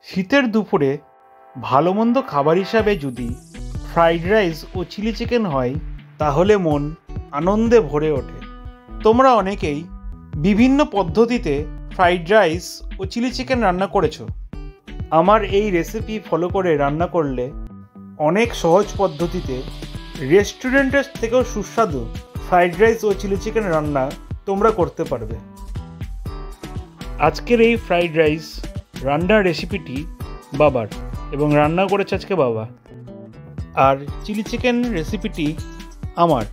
শীতের দুপুরে ভালো মন্দ খাবার হিসাবে যদি ফ্রাইড রাইস ও চিলি চিকেন হয় তাহলে মন আনন্দে ভরে ওঠে। তোমরা অনেকেই বিভিন্ন পদ্ধতিতে ফ্রাইড রাইস ও চিলি চিকেন রান্না করেছো। আমার এই রেসিপি ফলো করে রান্না করলে অনেক সহজ পদ্ধতিতে রেস্টুরেন্টের থেকেও সুস্বাদু ফ্রাইড রাইস ও চিলি চিকেন রান্না তোমরা করতে পারবে। আজকের এই ফ্রাইড রাইস রান্নার রেসিপিটি বাবার এবং রান্না করেছে আজকে বাবা। আর চিলি চিকেন রেসিপিটি আমার।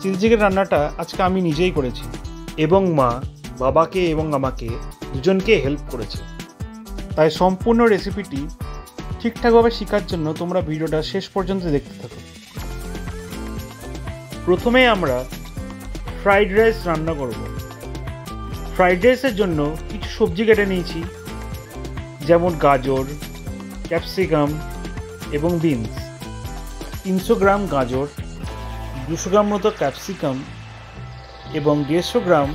চিলি চিকেন রান্নাটা আজকে আমি নিজেই করেছি এবং মা বাবাকে এবং আমাকে দুজনকে হেল্প করেছে। তাই সম্পূর্ণ রেসিপিটি ঠিকঠাকভাবে শেখার জন্য তোমরা ভিডিওটা শেষ পর্যন্ত দেখতে থাকো। প্রথমে আমরা ফ্রাইড রাইস রান্না করব। ফ্রাইড রাইসের জন্য কিছু সবজি কেটে নিয়েছি, যেমন গাজর, ক্যাপসিকাম এবং বিনস। 300 গ্রাম গাজর, 200 গ্রাম মতো ক্যাপসিকাম এবং 150 গ্রাম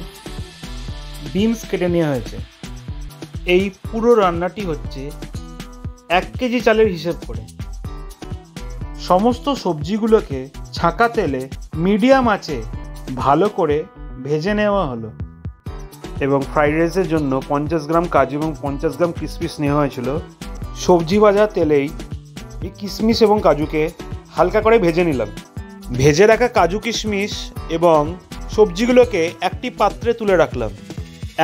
বিনস কেটে নেওয়া হয়েছে। এই পুরো রান্নাটি হচ্ছে 1 কেজি চালের হিসেব করে। সমস্ত সবজিগুলোকে ছাঁকা তেলে মিডিয়াম আঁচে ভালো করে ভেজে নেওয়া হলো এবং ফ্রাইড রাইসের জন্য 50 গ্রাম কাজু এবং 50 গ্রাম কিশমিশ নেওয়া হয়েছিল। সবজি ভাজা তেলেই এই কিশমিশ এবং কাজুকে হালকা করে ভেজে নিলাম। ভেজে রাখা কাজু কিশমিশ এবং সবজিগুলোকে একটি পাত্রে তুলে রাখলাম।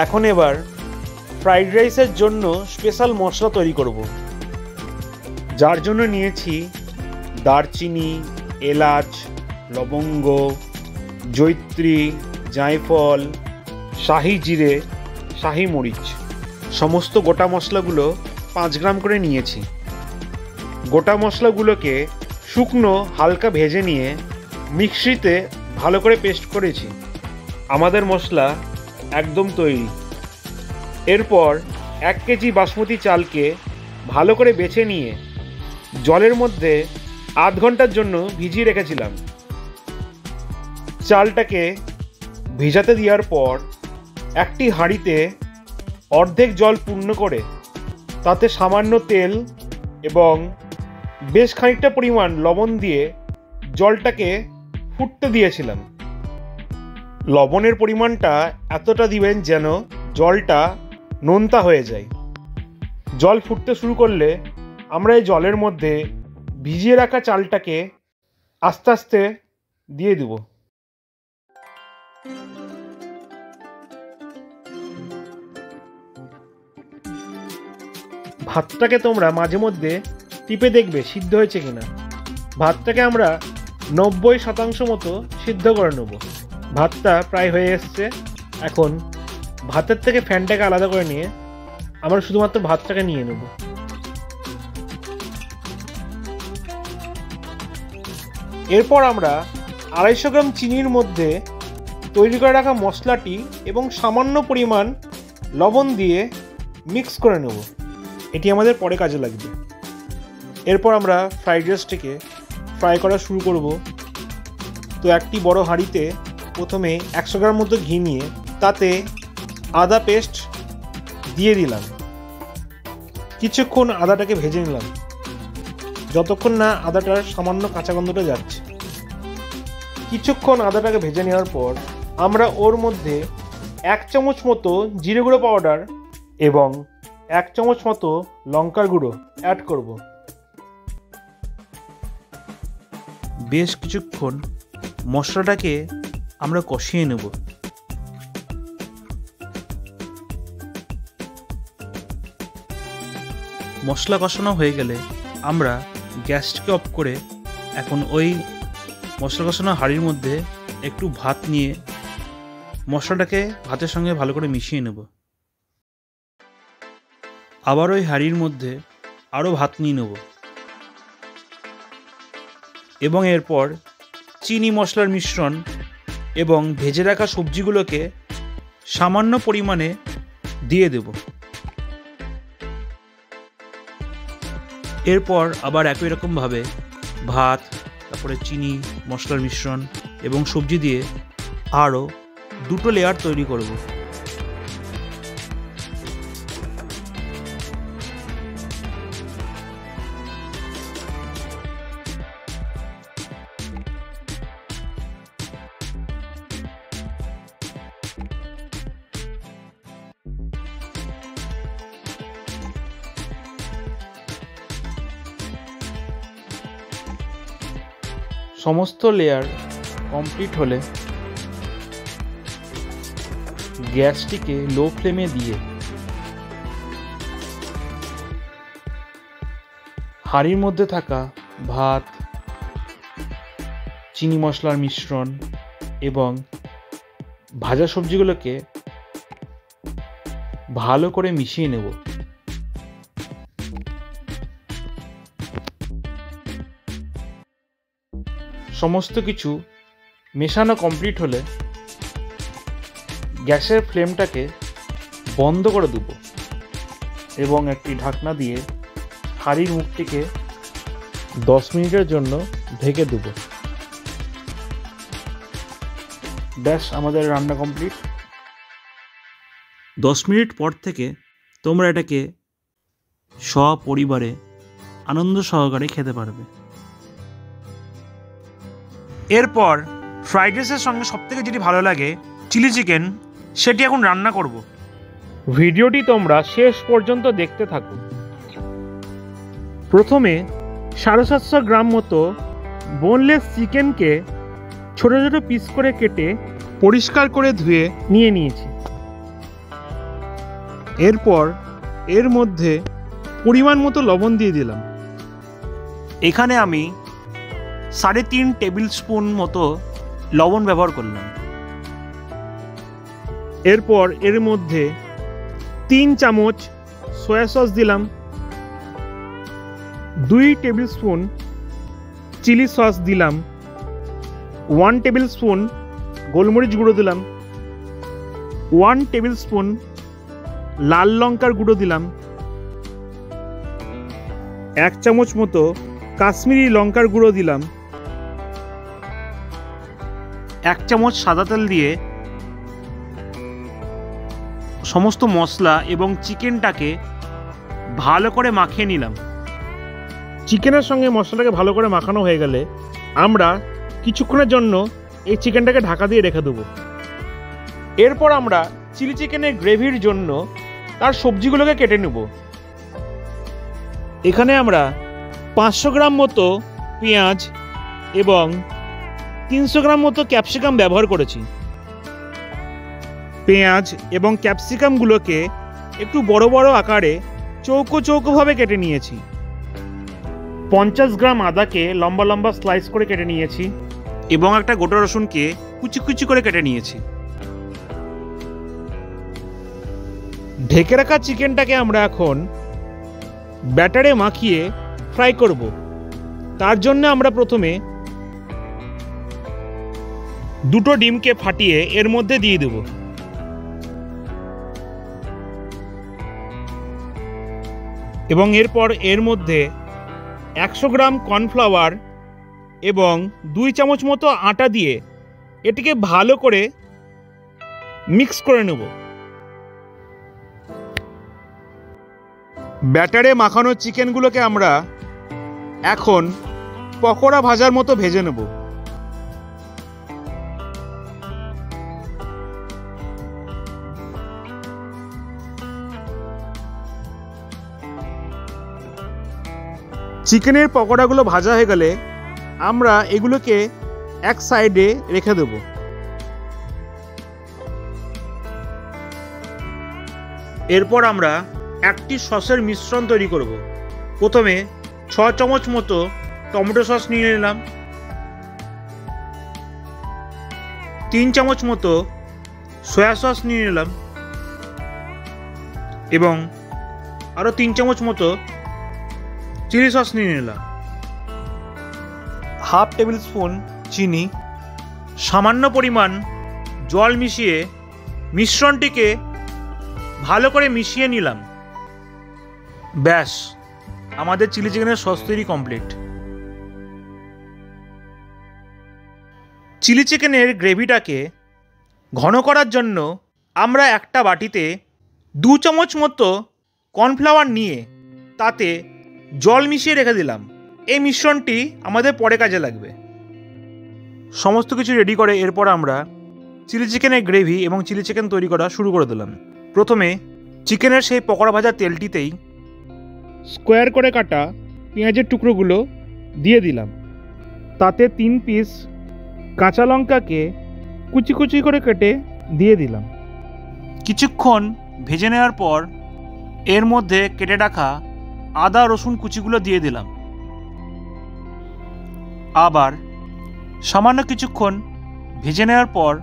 এখন এবার ফ্রাইড রাইসের জন্য স্পেশাল মশলা তৈরি করব, যার জন্য নিয়েছি দারচিনি, এলাচ, লবঙ্গ, জয়িত্রী, জায়ফল, শাহি জিরে, শাহি মরিচ। সমস্ত গোটা মশলাগুলো 5 গ্রাম করে নিয়েছি। গোটা মশলাগুলোকে শুকনো হালকা ভেজে নিয়ে মিক্সিতে ভালো করে পেস্ট করেছি। আমাদের মশলা একদম তৈরি। এরপর 1 কেজি বাসমতি চালকে ভালো করে বেছে নিয়ে জলের মধ্যে আধ ঘন্টার জন্য ভিজিয়ে রেখেছিলাম। চালটাকে ভিজাতে দেওয়ার পর একটি হাঁড়িতে অর্ধেক জল পূর্ণ করে তাতে সামান্য তেল এবং বেশ খানিকটা পরিমাণ লবণ দিয়ে জলটাকে ফুটতে দিয়েছিলাম। লবণের পরিমাণটা এতটা দিবেন যেন জলটা নোনতা হয়ে যায়। জল ফুটতে শুরু করলে আমরা এই জলের মধ্যে ভিজিয়ে রাখা চালটাকে আস্তে আস্তে দিয়ে দেব। ভাতটাকে তোমরা মাঝে মধ্যে টিপে দেখবে সিদ্ধ হয়েছে কিনা। ভাতটাকে আমরা 90% মতো সিদ্ধ করে নেব। ভাতটা প্রায় হয়ে এসছে। এখন ভাতের থেকে ফ্যানটাকে আলাদা করে নিয়ে আমরা শুধুমাত্র ভাতটাকে নিয়ে নেব। এরপর আমরা 250 গ্রাম চিনির মধ্যে তৈরি করে রাখা মশলাটি এবং সামান্য পরিমাণ লবণ দিয়ে মিক্স করে নেব। এটি আমাদের পরে কাজে লাগবে। এরপর আমরা ফ্রাইড রাইসটিকে ফ্রাই করা শুরু করব। তো একটি বড় হাঁড়িতে প্রথমে 100 গ্রাম মতো ঘি নিয়ে তাতে আদা পেস্ট দিয়ে দিলাম। কিছুক্ষণ আদাটাকে ভেজে নিলাম, যতক্ষণ না আদাটার সামান্য কাঁচা গন্ধটা যাচ্ছে। কিছুক্ষণ আদাটাকে ভেজে নেওয়ার পর আমরা ওর মধ্যে 1 চামচ মতো জিরে গুঁড়ো পাউডার এবং 1 চামচ মতো লঙ্কার গুঁড়ো অ্যাড করব। বেশ কিছুক্ষণ মশলাটাকে আমরা কষিয়ে নেব। মশলা কষানো হয়ে গেলে আমরা গ্যাসটাকে অফ করে এখন ওই মশলা কষানো হাঁড়ির মধ্যে একটু ভাত নিয়ে মশলাটাকে ভাতের সঙ্গে ভালো করে মিশিয়ে নেব। আবার ওই হাঁড়ির মধ্যে আরও ভাত নিয়ে নেব এবং এরপর চিনি মশলার মিশ্রণ এবং ভেজে রাখা সবজিগুলোকে সামান্য পরিমাণে দিয়ে দেব। এরপর আবার একই রকমভাবে ভাত, তারপরে চিনি মশলার মিশ্রণ এবং সবজি দিয়ে আরও 2টো লেয়ার তৈরি করব। সমস্ত লেয়ার কমপ্লিট হলে গ্যাসটিকে লো ফ্লেমে দিয়ে হাঁড়ির মধ্যে থাকা ভাত, চিনি মশলার মিশ্রণ এবং ভাজা সবজিগুলোকে ভালো করে মিশিয়ে নেব। সমস্ত কিছু মেশানো কমপ্লিট হলে গ্যাসের ফ্লেমটাকে বন্ধ করে দেব এবং একটি ঢাকনা দিয়ে হাঁড়ির মুখটিকে 10 মিনিটের জন্য ঢেকে দেব। ব্যাস, আমাদের রান্না কমপ্লিট। 10 মিনিট পর থেকে তোমরা এটাকে সপরিবারে আনন্দ সহকারে খেতে পারবে। এরপর ফ্রাইড রাইসের সঙ্গে সবথেকে যেটি ভালো লাগে চিলি চিকেন, সেটি এখন রান্না করব। ভিডিওটি তোমরা শেষ পর্যন্ত দেখতে থাকো। প্রথমে 750 গ্রাম মতো বোনলেস চিকেনকে ছোট ছোট পিস করে কেটে পরিষ্কার করে ধুয়ে নিয়েছি। এরপর এর মধ্যে পরিমাণ মতো লবণ দিয়ে দিলাম। এখানে আমি 3.5 টেবিল স্পুন মতো লবণ ব্যবহার করলাম। এরপর এর মধ্যে 3 চামচ সয়া সস দিলাম, 2 টেবিল স্পুন চিলি সস দিলাম, 1 টেবিল স্পুন গোলমরিচ গুঁড়ো দিলাম, 1 টেবিল স্পুন লাল লঙ্কার গুঁড়ো দিলাম, 1 চামচ মতো কাশ্মীরি লঙ্কার গুঁড়ো দিলাম, 1 চামচ সাদা তেল দিয়ে সমস্ত মশলা এবং চিকেনটাকে ভালো করে মাখিয়ে নিলাম। চিকেনের সঙ্গে মশলাটাকে ভালো করে মাখানো হয়ে গেলে আমরা কিছুক্ষণের জন্য এই চিকেনটাকে ঢাকা দিয়ে রেখে দেবো। এরপর আমরা চিলি চিকেনের গ্রেভির জন্য তার সবজিগুলোকে কেটে নেব। এখানে আমরা 500 গ্রাম মতো পেঁয়াজ এবং 300 গ্রাম মতো ক্যাপসিকাম ব্যবহার করেছি। পেঁয়াজ এবং ক্যাপসিকামগুলোকে একটু বড় বড় আকারে চৌকো চৌকোভাবে কেটে নিয়েছি। 50 গ্রাম আদাকে লম্বা লম্বা স্লাইস করে কেটে নিয়েছি এবং একটা গোটা রসুনকে কুচি কুচি করে কেটে নিয়েছি। ঢেকে রাখা চিকেনটাকে আমরা এখন ব্যাটারে মাখিয়ে ফ্রাই করব। তার জন্য আমরা প্রথমে 2টো ডিমকে ফাটিয়ে এর মধ্যে দিয়ে দেব। এবং এরপর এর মধ্যে 100 গ্রাম কর্নফ্লাওয়ার এবং 2 চামচ মতো আটা দিয়ে এটিকে ভালো করে মিক্স করে নেব। ব্যাটারে মাখানো চিকেনগুলোকে আমরা এখন পকোড়া ভাজার মতো ভেজে নেব। চিকেনের পকোড়াগুলো ভাজা হয়ে গেলে আমরা এগুলোকে এক সাইডে রেখে দেব। এরপর আমরা একটি সসের মিশ্রণ তৈরি করব। প্রথমে 6 চামচ মতো টমেটো সস নিয়ে নিলাম, 3 চামচ মতো সয়া সস নিয়ে নিলাম এবং আরও 3 চামচ মতো চিলি সস নিয়ে নিলাম, 1/2 টেবিল স্পুন চিনি, সামান্য পরিমাণ জল মিশিয়ে মিশ্রণটিকে ভালো করে মিশিয়ে নিলাম। ব্যাস, আমাদের চিলি চিকেনের সস তৈরি কমপ্লিট। চিলি চিকেনের গ্রেভিটাকে ঘন করার জন্য আমরা একটা বাটিতে 2 চামচ মতো কর্নফ্লাওয়ার নিয়ে তাতে জল মিশিয়ে রেখে দিলাম। এই মিশ্রণটি আমাদের পরে কাজে লাগবে। সমস্ত কিছু রেডি করে এরপর আমরা চিলি চিকেনের গ্রেভি এবং চিলি চিকেন তৈরি করা শুরু করে দিলাম। প্রথমে চিকেনের সেই পকোড়া ভাজা তেলটিতেই স্কোয়ার করে কাটা পেঁয়াজের টুকরোগুলো দিয়ে দিলাম। তাতে 3 পিস কাঁচা লঙ্কাকে কুচি কুচি করে কেটে দিয়ে দিলাম। কিছুক্ষণ ভেজে নেওয়ার পর এর মধ্যে কেটে রাখা আদা রসুন কুচিগুলো দিয়ে দিলাম। আবার সামান্য কিছুক্ষণ ভেজে নেওয়ার পর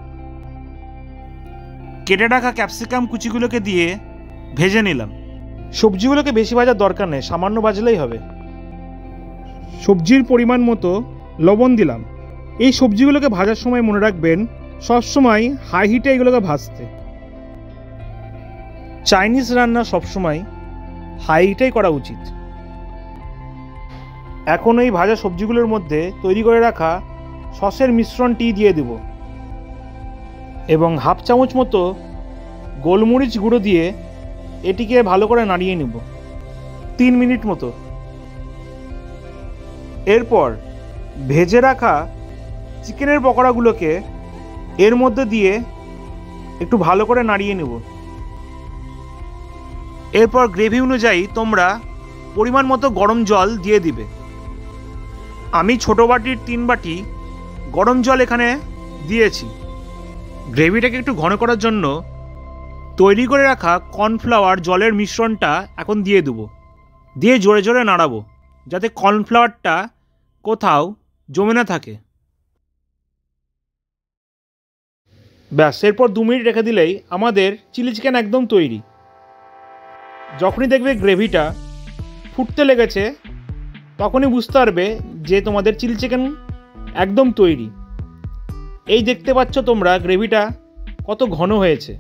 কেটে রাখা ক্যাপসিকাম কুচিগুলোকে দিয়ে ভেজে নিলাম। সবজিগুলোকে বেশি ভাজার দরকার নেই, সামান্য ভাজলেই হবে। সবজির পরিমাণ মতো লবণ দিলাম। এই সবজিগুলোকে ভাজার সময় মনে রাখবেন সবসময় হাই হিটে এগুলোকে ভাজতে। চাইনিজ রান্না সবসময় হাই হিটেই করা উচিত। এখন এই ভাজা সবজিগুলোর মধ্যে তৈরি করে রাখা সসের মিশ্রণটি দিয়ে দেব এবং হাফ চামচ মতো গোলমরিচ গুঁড়ো দিয়ে এটিকে ভালো করে নাড়িয়ে নেব 3 মিনিট মতো। এরপর ভেজে রাখা চিকেনের পকোড়াগুলোকে এর মধ্যে দিয়ে একটু ভালো করে নাড়িয়ে নেব। এরপর গ্রেভি অনুযায়ী তোমরা পরিমাণ মতো গরম জল দিয়ে দিবে। আমি ছোটো বাটির 3 বাটি গরম জল এখানে দিয়েছি। গ্রেভিটাকে একটু ঘন করার জন্য তৈরি করে রাখা কর্নফ্লাওয়ার জলের মিশ্রণটা এখন দিয়ে দেবো, দিয়ে জোরে জোরে নাড়াবো যাতে কর্নফ্লাওয়ারটা কোথাও জমে না থাকে। ব্যাস, এরপর 2 মিনিট রেখে দিলেই আমাদের চিলি চিকেন একদম তৈরি। যখনই দেখবে গ্রেভিটা ফুটতে লেগেছে তখনই বুঝতে পারবে যে তোমাদের চিলি চিকেন একদম তৈরি। এই দেখতে পাচ্ছ তোমরা গ্রেভিটা কত ঘন হয়েছে।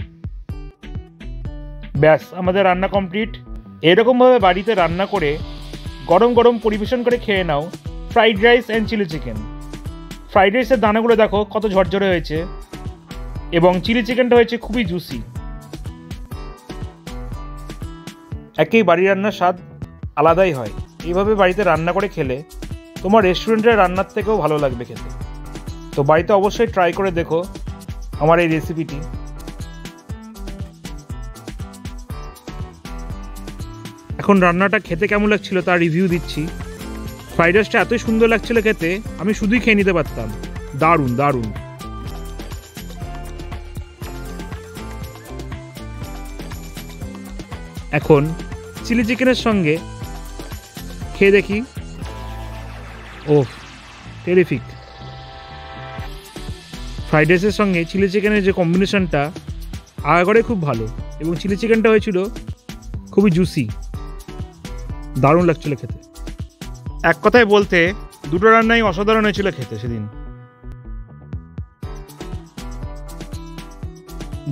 ব্যাস, আমাদের রান্না কমপ্লিট। এরকমভাবে বাড়িতে রান্না করে গরম গরম পরিবেশন করে খেয়ে নাও fried rice and chilli chicken. Fried রাইসের দানাগুলো দেখো কত ঝরঝরে হয়েছে এবং চিলি চিকেনটা হয়েছে খুবই জুসি। একেই বাড়ির রান্নার স্বাদ আলাদাই হয়। এইভাবে বাড়িতে রান্না করে খেলে তোমার রেস্টুরেন্টের রান্নার থেকেও ভালো লাগবে খেতে। তো বাড়িতে অবশ্যই ট্রাই করে দেখো আমার এই রেসিপিটি। এখন রান্নাটা খেতে কেমন লাগছিল তার রিভিউ দিচ্ছি। ফ্রাইড রাইসটা এতই সুন্দর লাগছিল খেতে, আমি শুধুই খেয়ে নিতে পারতাম। দারুণ দারুণ। এখন চিলি চিকেনের সঙ্গে খেয়ে দেখি। ওহ, টেরিফিক। ফ্রাইড রাইসের সঙ্গে চিলি চিকেনের যে কম্বিনেশনটা আগাগোড়ে খুব ভালো এবং চিলি চিকেনটা হয়েছিল খুবই জুসি, দারুণ লাগছিল খেতে। এক কথায় বলতে দুটো রান্নাই অসাধারণ হয়েছিল খেতে সেদিন।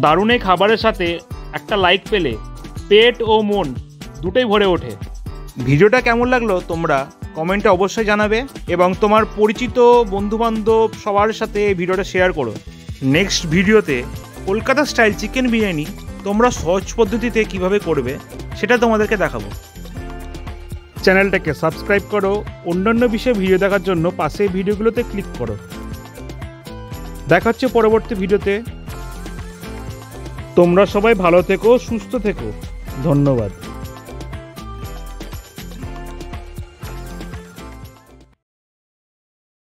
দারুণ এই খাবারের সাথে একটা লাইক পেলে পেট ও মন দুটোই ভরে ওঠে। ভিডিওটা কেমন লাগলো তোমরা কমেন্টে অবশ্যই জানাবে এবং তোমার পরিচিত বন্ধুবান্ধব সবার সাথে এই ভিডিওটা শেয়ার করো। নেক্সট ভিডিওতে কলকাতা স্টাইল চিকেন বিরিয়ানি তোমরা সহজ পদ্ধতিতে কিভাবে করবে সেটা তোমাদেরকে দেখাবো। চ্যানেলটাকে সাবস্ক্রাইব করো, অন্যান্য বিষয়ে ভিডিও দেখার জন্য পাশে ভিডিওগুলোতে ক্লিক করো। দেখা হচ্ছে পরবর্তী ভিডিওতে। তোমরা সবাই ভালো থেকো, সুস্থ থেকো। ধন্যবাদ।